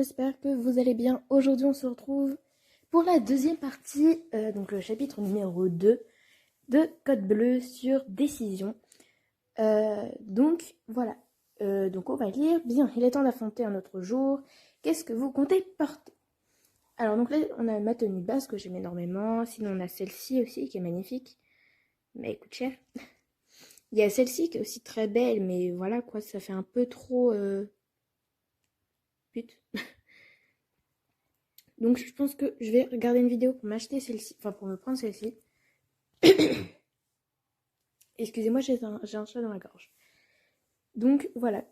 j'espère que vous allez bien. Aujourd'hui, on se retrouve pour la deuxième partie, donc le chapitre numéro 2 de Code Bleu sur décision. Donc, voilà. Donc, on va lire. Bien, il est temps d'affronter un autre jour. Qu'est-ce que vous comptez porter? Alors, donc là, on a ma tenue basse que j'aime énormément. Sinon, on a celle-ci aussi qui est magnifique, mais elle coûte cher. Il y a celle-ci qui est aussi très belle, mais voilà quoi, ça fait un peu trop... pute. Donc je pense que je vais regarder une vidéo pour m'acheter celle-ci, enfin pour me prendre celle-ci. Excusez-moi, j'ai un chat dans la gorge. Donc voilà.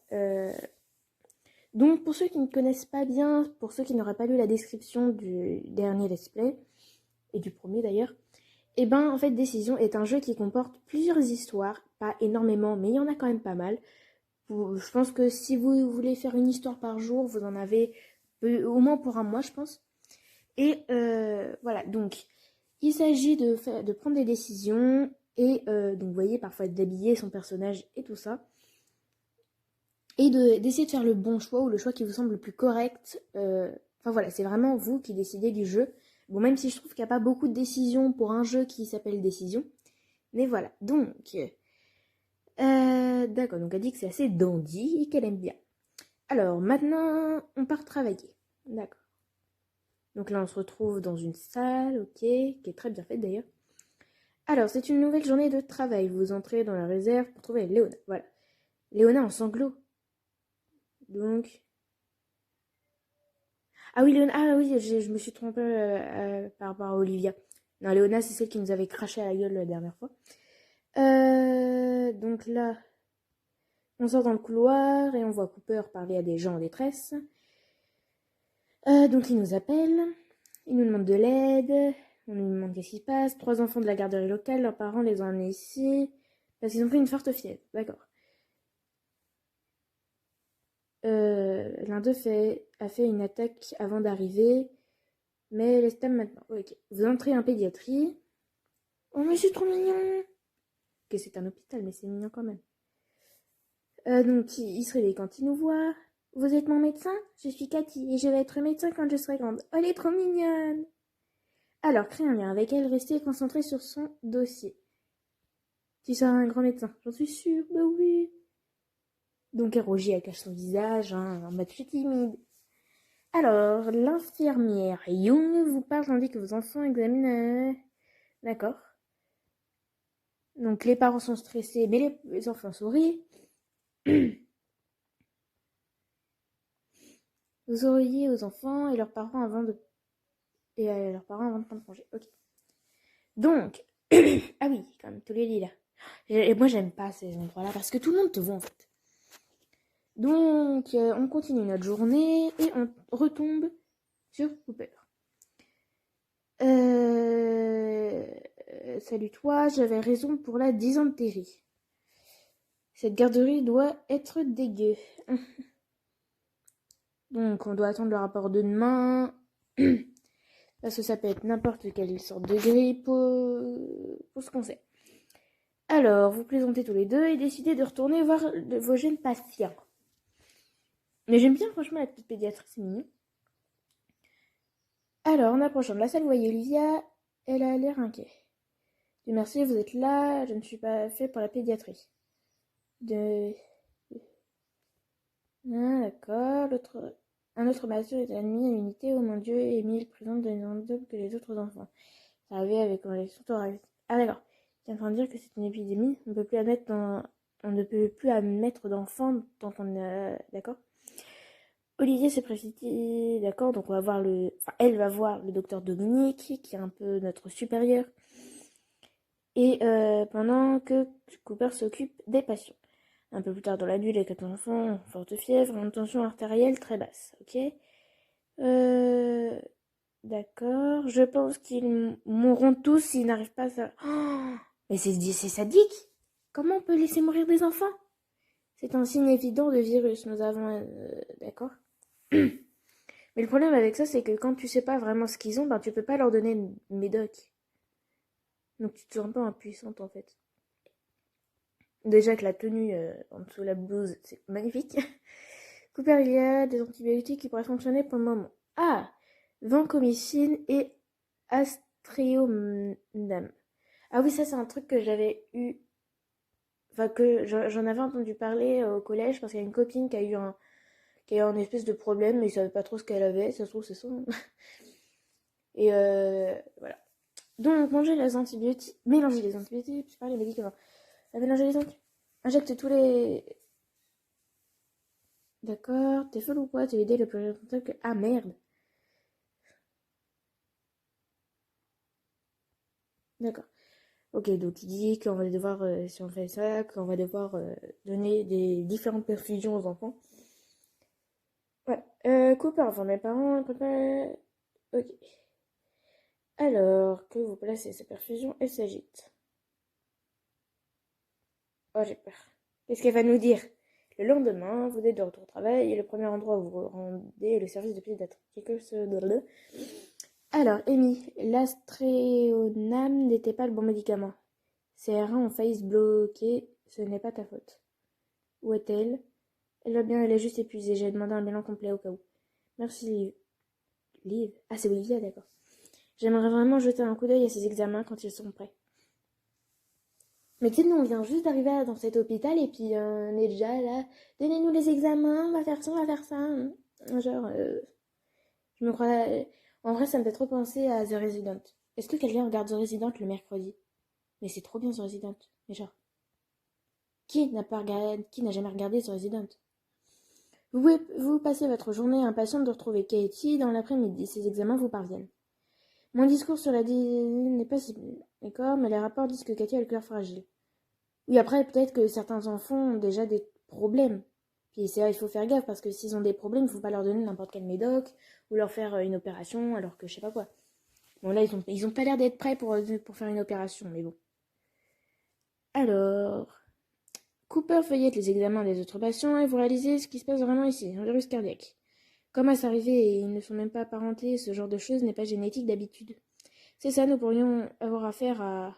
Donc pour ceux qui ne connaissent pas bien, pour ceux qui n'auraient pas lu la description du dernier let's play, et du premier d'ailleurs, et ben en fait Décision est un jeu qui comporte plusieurs histoires, pas énormément, mais il y en a quand même pas mal. Je pense que si vous voulez faire une histoire par jour, vous en avez au moins pour un mois, je pense. Et voilà, donc il s'agit de prendre des décisions et donc vous voyez parfois d'habiller son personnage et tout ça. Et d'essayer de faire le bon choix ou le choix qui vous semble le plus correct. Enfin voilà, c'est vraiment vous qui décidez du jeu. Bon, même si je trouve qu'il n'y a pas beaucoup de décisions pour un jeu qui s'appelle Décision. Mais voilà, donc... d'accord, donc elle dit que c'est assez dandy et qu'elle aime bien. Alors, maintenant, on part travailler. D'accord. Donc là, on se retrouve dans une salle, ok, qui est très bien faite d'ailleurs. Alors, c'est une nouvelle journée de travail. Vous entrez dans la réserve pour trouver Léona. Voilà. Léona en sanglots. Donc... Ah oui, Léona... Ah oui, je me suis trompée par rapport à Olivia. Non, Léona, c'est celle qui nous avait craché à la gueule la dernière fois. Donc là, on sort dans le couloir et on voit Cooper parler à des gens en détresse. Donc il nous appelle. Il nous demande de l'aide. On lui demande qu'est-ce qui se passe. 3 enfants de la garderie locale, leurs parents les ont amenés ici parce qu'ils ont pris une forte fièvre. D'accord. L'un d'eux a fait une attaque avant d'arriver, mais laisse maintenant. Ok. Vous entrez en pédiatrie. Oh mais c'est trop mignon. Que c'est un hôpital, mais c'est mignon quand même. Donc il se réveille quand il nous voit. Vous êtes mon médecin? Je suis Cathy et je vais être médecin quand je serai grande. Oh, elle est trop mignonne. Alors, créez un lien avec elle, restez concentré sur son dossier. Tu seras un grand médecin, j'en suis sûre, bah oui. Donc Roger elle cache son visage, hein, en mode je suis timide. Alors, l'infirmière Young vous parle tandis que vos enfants examinent... D'accord. Donc les parents sont stressés, mais les enfants sourient. Vous souriez aux enfants et leurs parents avant de... Et à leurs parents avant de prendre congé. Ok. Donc... ah oui, quand même, tous les lits là. Et moi j'aime pas ces endroits-là parce que tout le monde te voit en fait. Donc, on continue notre journée et on retombe sur Cooper. Salut toi, j'avais raison pour la dysenterie. Cette garderie doit être dégueu. Donc, on doit attendre le rapport de demain. Parce que ça peut être n'importe quelle sorte de grippe pour ce qu'on sait. Alors, vous plaisantez tous les deux et décidez de retourner voir vos jeunes patients. Mais j'aime bien franchement la petite pédiatrie, c'est mignon. Alors, en approchant de la salle, vous voyez Olivia, elle a l'air inquiet. Dieu merci, vous êtes là, je ne suis pas fait pour la pédiatrie. Ah, d'accord, un autre masseur est admis à l'unité, oh mon Dieu, Émile présente des symptômes que les autres enfants. Ça arrivait avec correction thoracique. Ah d'accord, tu es en train de dire que c'est une épidémie, on ne peut plus admettre d'enfants tant qu'on a... D'accord. Olivier s'est précipité, d'accord, donc on va voir elle va voir le docteur Dominique, qui est un peu notre supérieur. Et pendant que Cooper s'occupe des patients. Un peu plus tard dans la nuit, les 4 enfants ont forte fièvre, une tension artérielle très basse, ok. D'accord, je pense qu'ils mourront tous s'ils n'arrivent pas à... Oh, mais c'est sadique. Comment on peut laisser mourir des enfants? C'est un signe évident de virus, nous avons... d'accord. Mais le problème avec ça, c'est que quand tu sais pas vraiment ce qu'ils ont, ben tu peux pas leur donner une médoc. Donc tu te sens pas impuissante en fait. Déjà que la tenue en dessous de la blouse, c'est magnifique. Cooper, il y a des antibiotiques qui pourraient fonctionner pour le moment. Ah, vancomycine et astréonam. Ah oui, ça c'est un truc que j'avais eu, enfin que j'en avais entendu parler au collège parce qu'il y a une copine qui a eu un espèce de problème, mais il savait pas trop ce qu'elle avait, ça se trouve c'est ça. Et voilà. Donc manger les antibiotiques, mélanger les antibiotiques, c'est pas les médicaments. Mélanger les antibiotiques. Injecte tous les. D'accord, t'es folle ou quoi? Tu as aidé le plus responsable que. Ah merde! D'accord. Ok, donc il dit qu'on va devoir, si on fait ça, qu'on va devoir donner des différentes perfusions aux enfants. Ouais. Cooper informe mes parents, papa. Ok. Alors que vous placez ces perfusions, elle s'agite. Oh, j'ai peur. Qu'est-ce qu'elle va nous dire? Le lendemain, vous êtes de retour au travail et le premier endroit où vous rendez est le service de pédiatrie. Alors, Amy, l'astréonam n'était pas le bon médicament. Ses reins ont failli se bloquer, ce n'est pas ta faute. Où est-elle? Elle va bien, elle est juste épuisée. J'ai demandé un bilan complet au cas où. Merci, Liv. Liv? Ah, c'est Olivia, d'accord. J'aimerais vraiment jeter un coup d'œil à ses examens quand ils seront prêts. Mais tu sais, nous, on vient juste d'arriver dans cet hôpital et puis on est déjà là. Donnez-nous les examens, on va faire ça, on va faire ça. Genre, je me crois. En vrai, ça me fait trop penser à The Resident. Est-ce que quelqu'un regarde The Resident le mercredi? Mais c'est trop bien The Resident. Mais genre, qui n'a jamais regardé The Resident? Vous passez votre journée impatiente de retrouver Katie dans l'après-midi. Ces examens vous parviennent. Mon discours sur la n'est pas si d'accord, mais les rapports disent que Katie a le cœur fragile. Oui, après, peut-être que certains enfants ont déjà des problèmes. Puis c'est vrai, il faut faire gaffe parce que s'ils ont des problèmes, il ne faut pas leur donner n'importe quel médoc ou leur faire une opération alors que je sais pas quoi. Bon, là, ils ont pas l'air d'être prêts pour faire une opération, mais bon. Alors, Cooper feuillette les examens des autres patients et vous réalisez ce qui se passe vraiment ici, un virus cardiaque. Comment ça s'arriver et ils ne sont même pas apparentés, ce genre de choses n'est pas génétique d'habitude. C'est ça, nous pourrions avoir affaire à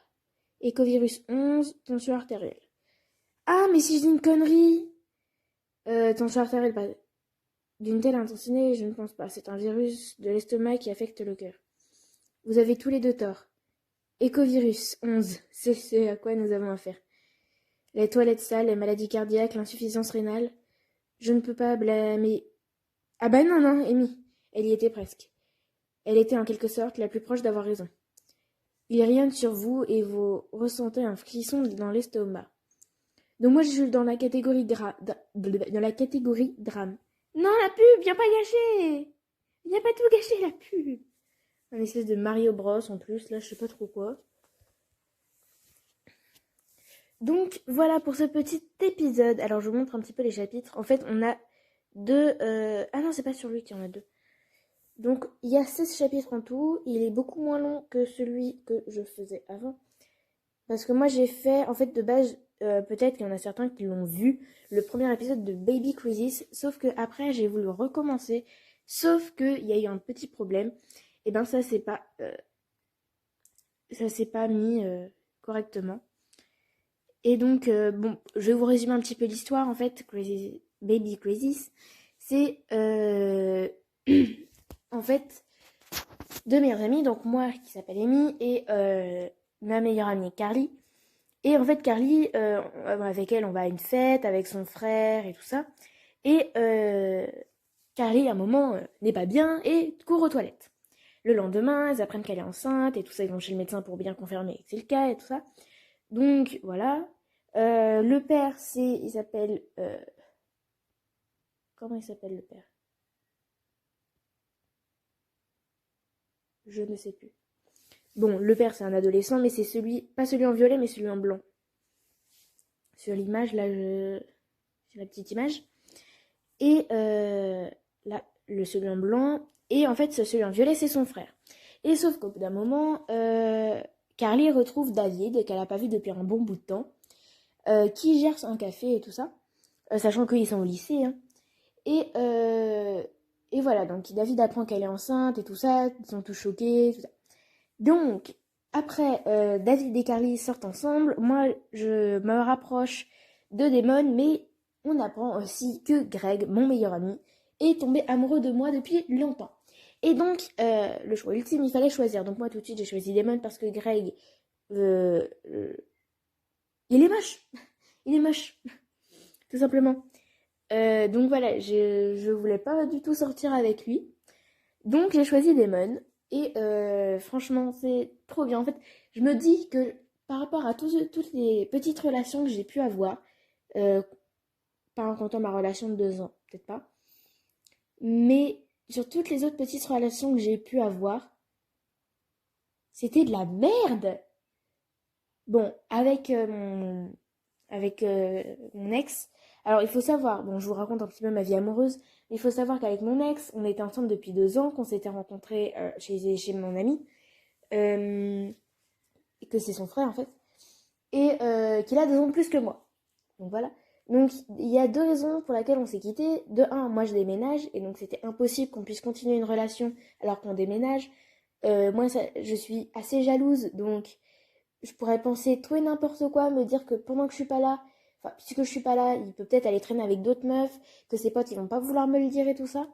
Ecovirus 11, tension artérielle. Ah, mais si je dis une connerie! Tension artérielle, pas d'une telle intensité, je ne pense pas. C'est un virus de l'estomac qui affecte le cœur. Vous avez tous les deux tort. Ecovirus 11, c'est à quoi nous avons affaire. Les toilettes sales, les maladies cardiaques, l'insuffisance rénale. Je ne peux pas blâmer. Ah bah non, non, Amy. Elle y était presque. Elle était en quelque sorte la plus proche d'avoir raison. Il rayonne sur vous et vous ressentez un frisson dans l'estomac. Donc moi je suis dans la catégorie drame. Non, la pub, viens pas gâcher. Viens pas tout gâcher la pub. Un espèce de Mario Bros en plus, là je sais pas trop quoi. Donc voilà pour ce petit épisode. Alors je vous montre un petit peu les chapitres. En fait on a deux... Ah non, c'est pas sur lui qu'il y en a deux. Donc il y a 16 chapitres en tout. Il est beaucoup moins long que celui que je faisais avant. Parce que moi j'ai fait, en fait de base, peut-être qu'il y en a certains qui l'ont vu, le premier épisode de Baby Crisis. Sauf que après j'ai voulu recommencer. Sauf qu'il y a eu un petit problème. Et ben ça s'est pas mis correctement. Et donc, bon, je vais vous résumer un petit peu l'histoire. En fait, Baby Crisis, c'est en fait deux meilleures amies. Donc moi qui s'appelle Amy et ma meilleure amie Carly. Et en fait, Carly, avec elle, on va à une fête avec son frère et tout ça. Et Carly, à un moment, n'est pas bien et court aux toilettes. Le lendemain, elles apprennent qu'elle est enceinte et tout ça. Ils vont chez le médecin pour bien confirmer que c'est le cas et tout ça. Donc, voilà. Le père, il s'appelle... comment il s'appelle le père? Je ne sais plus. Bon, le père, c'est un adolescent, mais c'est pas celui en violet, mais celui en blanc. Sur l'image, là, c'est la petite image. Et là, celui en blanc. Et en fait, celui en violet, c'est son frère. Et sauf qu'au bout d'un moment, Carly retrouve David, qu'elle n'a pas vu depuis un bon bout de temps, qui gère un café et tout ça, sachant qu'ils sont au lycée. Hein. Et voilà, donc David apprend qu'elle est enceinte et tout ça, ils sont tous choqués, tout ça. Donc, après, David et Carly sortent ensemble, moi, je me rapproche de Damon, mais on apprend aussi que Greg, mon meilleur ami, est tombé amoureux de moi depuis longtemps. Et donc, le choix ultime, il fallait choisir. Donc moi, tout de suite, j'ai choisi Damon parce que Greg, euh, euh, il est moche. Il est moche, tout simplement. Donc voilà, je voulais pas du tout sortir avec lui. Donc j'ai choisi Damon. Et franchement, c'est trop bien. En fait, je me dis que par rapport à toutes les petites relations que j'ai pu avoir, euh, pas en comptant ma relation de 2 ans, peut-être pas, mais sur toutes les autres petites relations que j'ai pu avoir, c'était de la merde. Bon, avec mon ex, alors il faut savoir, bon, je vous raconte un petit peu ma vie amoureuse, mais il faut savoir qu'avec mon ex, on était ensemble depuis 2 ans, qu'on s'était rencontrés chez mon ami, et que c'est son frère en fait, et qu'il a 2 ans de plus que moi. Donc voilà. Donc il y a 2 raisons pour lesquelles on s'est quittés. De un, moi je déménage, et donc c'était impossible qu'on puisse continuer une relation alors qu'on déménage. Moi, je suis assez jalouse, donc je pourrais penser tout et n'importe quoi, me dire que pendant que je suis pas là, enfin, puisque je suis pas là, il peut peut-être aller traîner avec d'autres meufs, que ses potes ils vont pas vouloir me le dire et tout ça.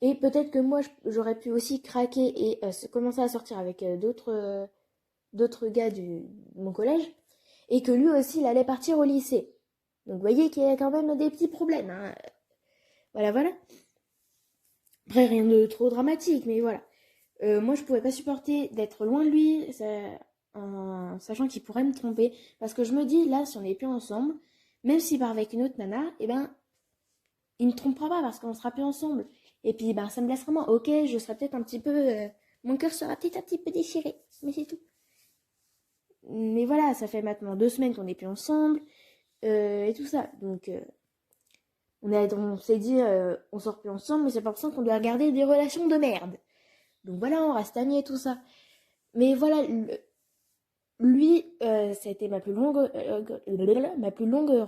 Et peut-être que moi j'aurais pu aussi craquer et commencer à sortir avec d'autres gars de mon collège, et que lui aussi il allait partir au lycée. Donc vous voyez qu'il y a quand même des petits problèmes, hein. Voilà, voilà. Après, rien de trop dramatique, mais voilà. Moi, je pouvais pas supporter d'être loin de lui, sachant qu'il pourrait me tromper. Parce que je me dis, là, si on n'est plus ensemble, même s'il part avec une autre nana, eh ben, il me trompera pas parce qu'on sera plus ensemble. Et puis, ben, ça me laissera moins. Ok, je serai peut-être un petit peu. Mon cœur sera peut-être un petit peu déchiré, mais c'est tout. Mais voilà, ça fait maintenant 2 semaines qu'on n'est plus ensemble, et tout ça. Donc, on s'est dit, on sort plus ensemble, mais c'est pas pour ça qu'on doit garder des relations de merde. Donc voilà, on reste amis et tout ça. Mais voilà, lui, ça a été ma plus longue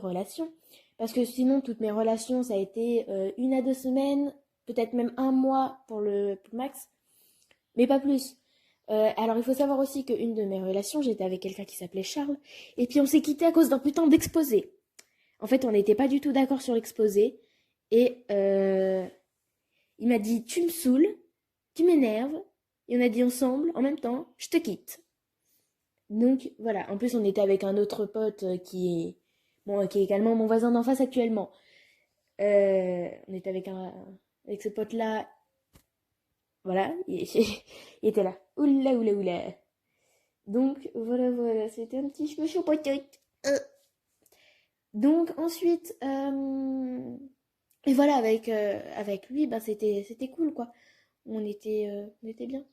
relation. Parce que sinon, toutes mes relations, ça a été 1 à 2 semaines, peut-être même un mois pour le max, mais pas plus. Alors, il faut savoir aussi qu'une de mes relations, j'étais avec quelqu'un qui s'appelait Charles, et puis on s'est quitté à cause d'un putain d'exposé. En fait, on n'était pas du tout d'accord sur l'exposé, et il m'a dit, tu me saoules, tu m'énerves, et on a dit ensemble, en même temps, je te quitte. Donc voilà, en plus on était avec un autre pote qui est également mon voisin d'en face actuellement. On était avec ce pote-là, voilà, il était là. Oula oula oula. Donc voilà voilà, c'était un petit cheveu chaud peut-être. Donc ensuite, et voilà, avec lui, bah c'était cool quoi. On était bien.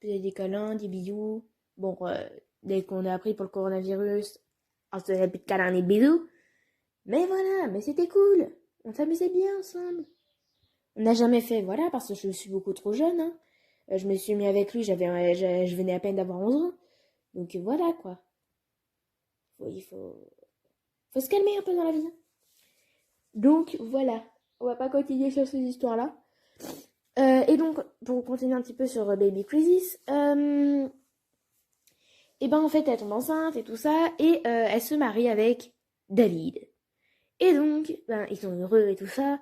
Puis des câlins, des bisous. Bon, dès qu'on a appris pour le coronavirus, on se faisait plus de câlins ni de bisous. Mais voilà, mais c'était cool. On s'amusait bien ensemble. On n'a jamais fait, voilà, parce que je suis beaucoup trop jeune, hein. Je me suis mis avec lui, je venais à peine d'avoir 11 ans. Donc voilà, quoi. Il faut se calmer un peu dans la vie, hein. Donc voilà, on va pas continuer sur ces histoires-là. Et donc, pour continuer un petit peu sur Baby Crisis, et ben en fait, elle tombe enceinte et tout ça, et elle se marie avec David. Et donc, ben, ils sont heureux et tout ça.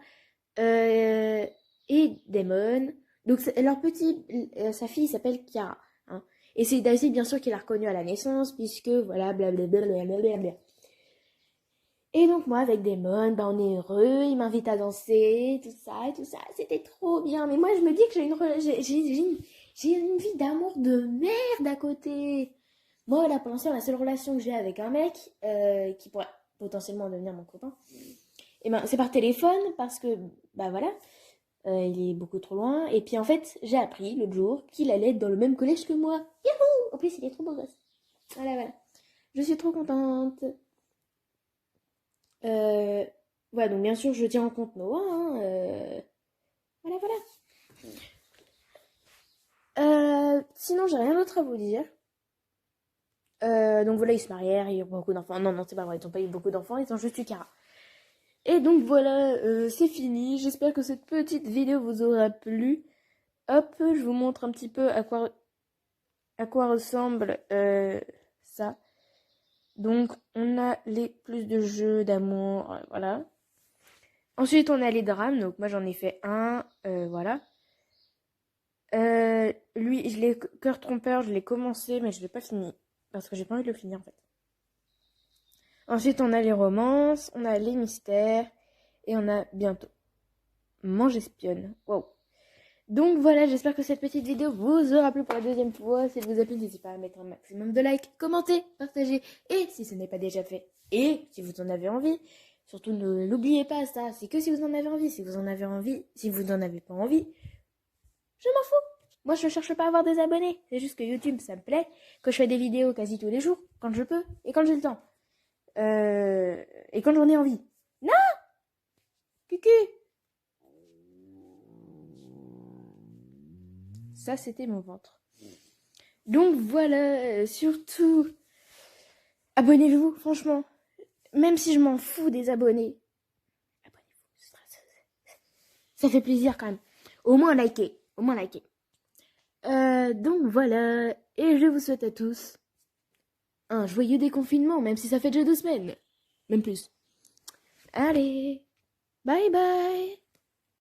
Euh, et Damon. Donc sa fille s'appelle Kiara, hein. Et c'est Daisy bien sûr qui l'a reconnue à la naissance, puisque voilà, blablabla. Et donc moi avec Damon, ben on est heureux, il m'invite à danser, tout ça, c'était trop bien. Mais moi je me dis que j'ai une vie d'amour de merde à côté. Moi là pour l'instant la seule relation que j'ai avec un mec qui pourrait potentiellement devenir mon copain, et ben c'est par téléphone parce que bah voilà, il est beaucoup trop loin. Et puis en fait, j'ai appris l'autre jour qu'il allait être dans le même collège que moi. Youhou! En plus, il est trop beau gosse. Voilà, voilà. Je suis trop contente. Euh, voilà, donc bien sûr, je tiens en compte Noah, hein, voilà, voilà. Sinon, j'ai rien d'autre à vous dire. Donc voilà, ils se marièrent, ils ont beaucoup d'enfants. Non, non, c'est pas vrai, ils n'ont pas eu beaucoup d'enfants, ils ont juste eu Cara. Et donc voilà, c'est fini. J'espère que cette petite vidéo vous aura plu. Hop, je vous montre un petit peu à quoi ressemble ça. Donc, on a les plus de jeux d'amour, voilà. Ensuite, on a les drames. Donc, moi, j'en ai fait un, voilà. Lui, Cœur trompeur, je l'ai commencé, mais je l'ai pas fini. Parce que j'ai pas envie de le finir, en fait. Ensuite, on a les romances, on a les mystères, et on a bientôt Mange espionne. Wow. Donc voilà, j'espère que cette petite vidéo vous aura plu pour la deuxième fois. Si elle vous a plu, n'hésitez pas à mettre un maximum de likes, commenter, partager. Et si ce n'est pas déjà fait, et si vous en avez envie, surtout ne l'oubliez pas ça, c'est que si vous en avez envie. Si vous en avez envie, si vous n'en avez pas envie, je m'en fous. Moi, je ne cherche pas à avoir des abonnés. C'est juste que YouTube, ça me plaît, que je fais des vidéos quasi tous les jours, quand je peux, et quand j'ai le temps. Et quand j'en ai envie. Non! Cucu! Ça, c'était mon ventre. Donc voilà, surtout, abonnez-vous, franchement. Même si je m'en fous des abonnés. Abonnez-vous, ça fait plaisir quand même. Au moins likez, au moins likez. Donc voilà, et je vous souhaite à tous un joyeux déconfinement, même si ça fait déjà 2 semaines. Même plus. Allez, bye bye.